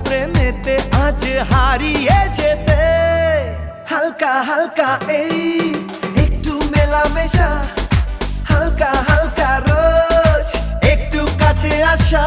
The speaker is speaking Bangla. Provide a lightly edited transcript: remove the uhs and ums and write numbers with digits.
প্রেমেতে আজ হারিয়ে যেতে। হালকা হালকা এই একটু মেলামেশা, হালকা হালকা রোজ একটু কাছে আসা।